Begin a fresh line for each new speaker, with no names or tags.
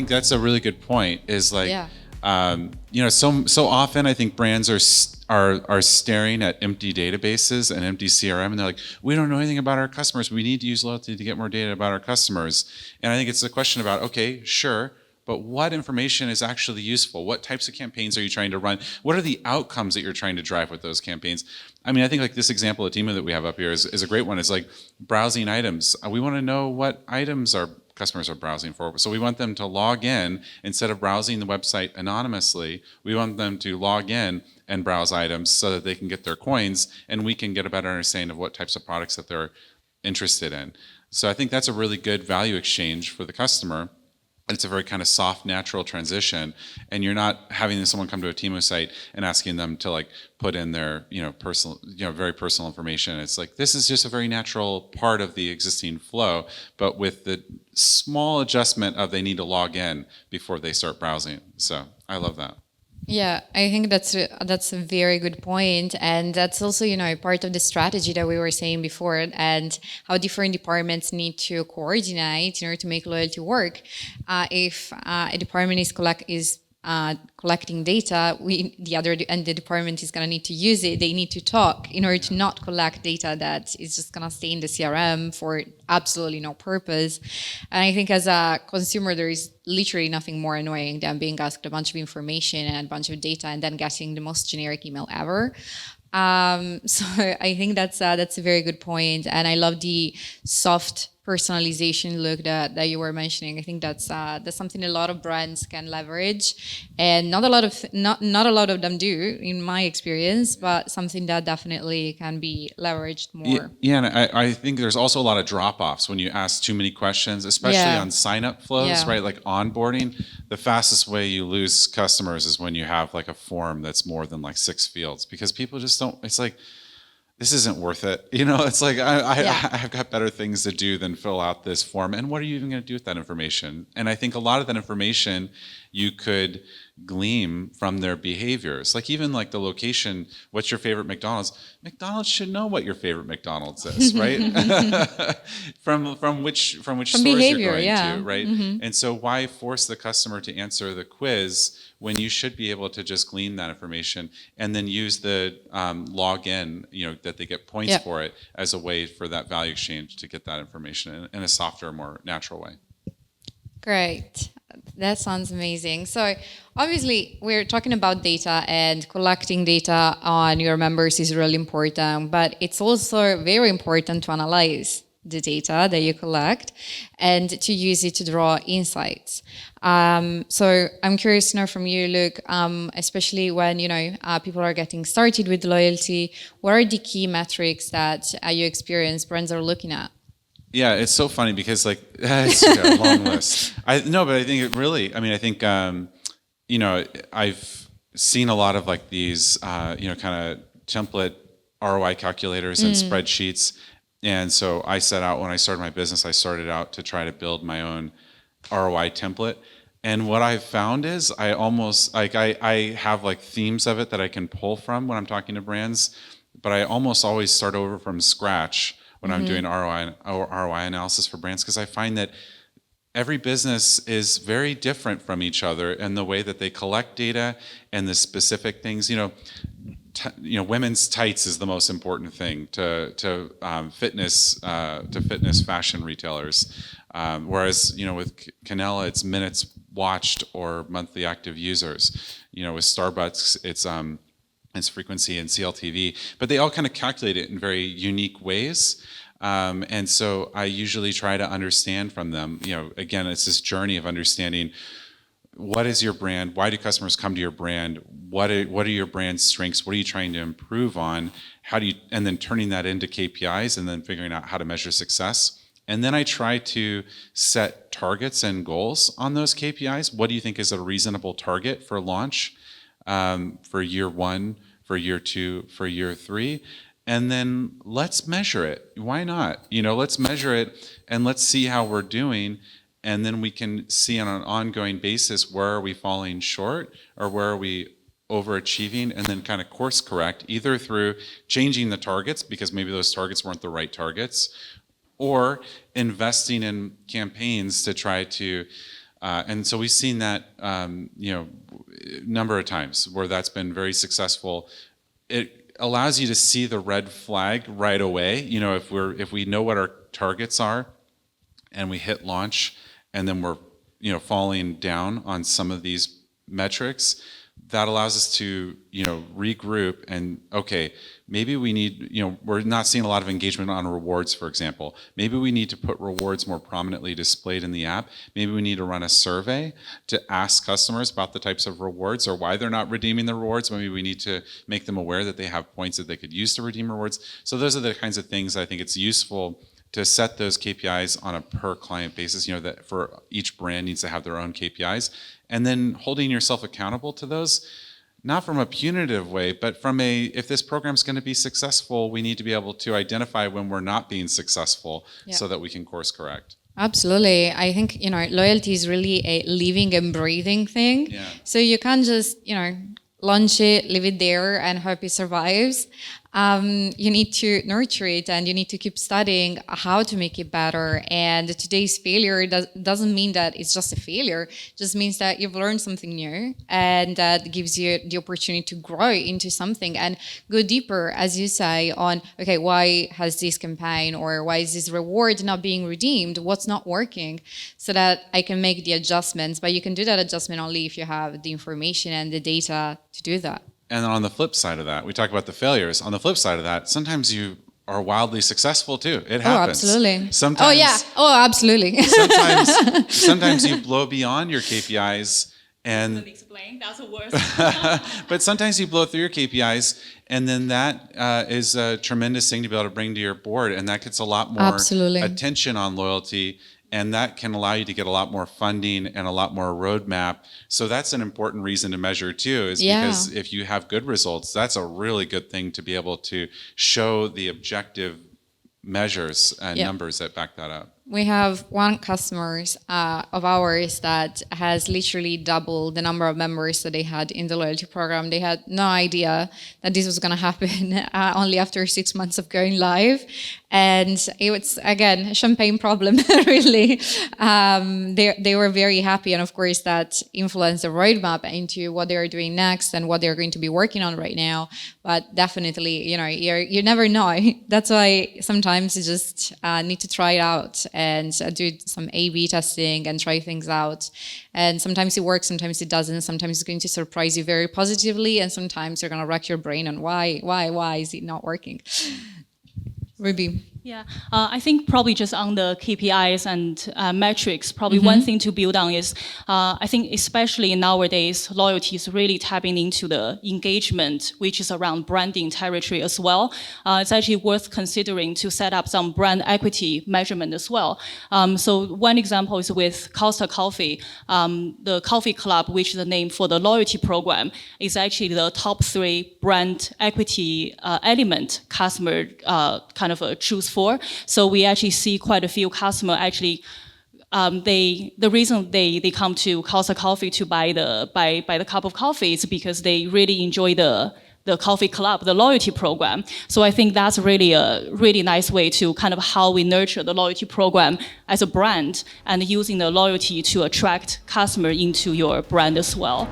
think that's a really good point. Is like,
Yeah.
So often I think brands are staring at empty databases and empty CRM, and they're like, we don't know anything about our customers. We need to use loyalty to get more data about our customers. And I think it's a question about, okay, sure, but what information is actually useful? What types of campaigns are you trying to run? What are the outcomes that you're trying to drive with those campaigns? I mean, I think like this example of Timo that we have up here is a great one. It's like browsing items. We want to know what items our customers are browsing for. So we want them to log in instead of browsing the website anonymously. We want them to log in and browse items so that they can get their coins, and we can get a better understanding of what types of products that they're interested in. So I think that's a really good value exchange for the customer. It's a very kind of soft, natural transition, and you're not having someone come to a Timo site and asking them to like put in their personal, very personal information. It's like this is just a very natural part of the existing flow, but with the small adjustment of they need to log in before they start browsing. So I love that.
Yeah, I think that's a very good point, and that's also part of the strategy that we were saying before, and how different departments need to coordinate in order to make loyalty work. If a department is collecting data, the department is going to need to use it. They need to talk in order to not collect data that is just going to stay in the CRM for absolutely no purpose. And I think as a consumer, there is literally nothing more annoying than being asked a bunch of information and a bunch of data and then getting the most generic email ever. So I think that's a very good point, and I love the soft personalization look that you were mentioning. I think that's something a lot of brands can leverage, and not a lot of them do, in my experience, but something that definitely can be leveraged more.
Yeah, and I think there's also a lot of drop-offs when you ask too many questions, especially on sign-up flows, right? Like onboarding. The fastest way you lose customers is when you have like a form that's more than like 6 fields, because people just don't. It's like, this isn't worth it. It's like, I've got better things to do than fill out this form. And what are you even going to do with that information? And I think a lot of that information you could glean from their behaviors. Like even like the location, what's your favorite McDonald's? McDonald's should know what your favorite McDonald's is, right? from which stores
behavior,
you're going to, right?
Mm-hmm.
And so why force the customer to answer the quiz when you should be able to just glean that information and then use the login, that they get points for it as a way for that value exchange to get that information in a softer, more natural way.
Great. That sounds amazing. So obviously we're talking about data, and collecting data on your members is really important, but it's also very important to analyze the data that you collect and to use it to draw insights. So I'm curious to know from you, Luke, especially when people are getting started with loyalty, what are the key metrics that you experience brands are looking at?
Yeah, it's so funny because like it's a long list. But I think it really. I mean, I think I've seen a lot of like these kind of template ROI calculators and spreadsheets, and so I set out when I started my business. I started out to try to build my own ROI template, and what I've found is I almost like I have like themes of it that I can pull from when I'm talking to brands, but I almost always start over from scratch when I'm doing ROI analysis for brands, because I find that every business is very different from each other in the way that they collect data and the specific things. Women's tights is the most important thing to fitness fashion retailers, whereas with Canela it's minutes watched or monthly active users. With Starbucks it's frequency and CLTV, but they all kind of calculate it in very unique ways. And so I usually try to understand from them, again, it's this journey of understanding what is your brand, why do customers come to your brand, what are your brand's strengths, what are you trying to improve on, and then turning that into KPIs and then figuring out how to measure success. And then I try to set targets and goals on those KPIs. What do you think is a reasonable target for launch? For year 1, for year 2, for year 3, and then let's measure it. Why not? Let's measure it and let's see how we're doing, and then we can see on an ongoing basis where are we falling short or where are we overachieving, and then kind of course correct either through changing the targets because maybe those targets weren't the right targets, or investing in campaigns to try to And so we've seen that, number of times where that's been very successful. It allows you to see the red flag right away. If we know what our targets are and we hit launch and then we're, falling down on some of these metrics, that allows us to, regroup and, okay, maybe we need, we're not seeing a lot of engagement on rewards, for example. Maybe we need to put rewards more prominently displayed in the app. Maybe we need to run a survey to ask customers about the types of rewards or why they're not redeeming the rewards. Maybe we need to make them aware that they have points that they could use to redeem rewards. So those are the kinds of things I think it's useful to set those KPIs on a per client basis, that for each brand needs to have their own KPIs. And then holding yourself accountable to those, not from a punitive way, but from if this program's going to be successful, we need to be able to identify when we're not being successful so that we can course correct.
Absolutely. I think, loyalty is really a living and breathing thing.
Yeah.
So you can't just, launch it, leave it there and hope it survives. You need to nurture it and you need to keep studying how to make it better. And today's failure doesn't mean that it's just a failure. It just means that you've learned something new and that gives you the opportunity to grow into something and go deeper, as you say, on, okay, why has this campaign or why is this reward not being redeemed? What's not working? So that I can make the adjustments. But you can do that adjustment only if you have the information and the data to do that.
And then on the flip side of that, we talk about the failures. On the flip side of that, sometimes you are wildly successful too. It happens.
Oh, absolutely.
Sometimes,
oh, yeah. Oh, absolutely.
sometimes you blow beyond your KPIs and
explain. That's the worst.
but sometimes you blow through your KPIs, and then that is a tremendous thing to be able to bring to your board, and that gets a lot more attention on loyalty. And that can allow you to get a lot more funding and a lot more roadmap. So that's an important reason to measure too, is because if you have good results, that's a really good thing to be able to show the objective measures and numbers that back that up.
We have one customer of ours that has literally doubled the number of members that they had in the loyalty program. They had no idea that this was going to happen only after 6 months of going live. And it was, again, a champagne problem, really. They were very happy. And of course, that influenced the roadmap into what they are doing next and what they're going to be working on right now. But definitely, you never know. That's why sometimes you just need to try it out and do some A/B testing and try things out. And sometimes it works, sometimes it doesn't. Sometimes it's going to surprise you very positively, and sometimes you're going to rack your brain on why is it not working? Ruby.
Yeah, I think probably just on the KPIs and metrics, probably one thing to build on is, I think especially nowadays, loyalty is really tapping into the engagement, which is around branding territory as well. It's actually worth considering to set up some brand equity measurement as well. So one example is with Costa Coffee. The Coffee Club, which is the name for the loyalty program, is actually the top 3 brand equity element customer kind of choose for. So we actually see quite a few customers actually the reason they come to Costa Coffee to buy the cup of coffee is because they really enjoy the coffee club, the loyalty program. So I think that's really a really nice way to kind of how we nurture the loyalty program as a brand and using the loyalty to attract customer into your brand as well.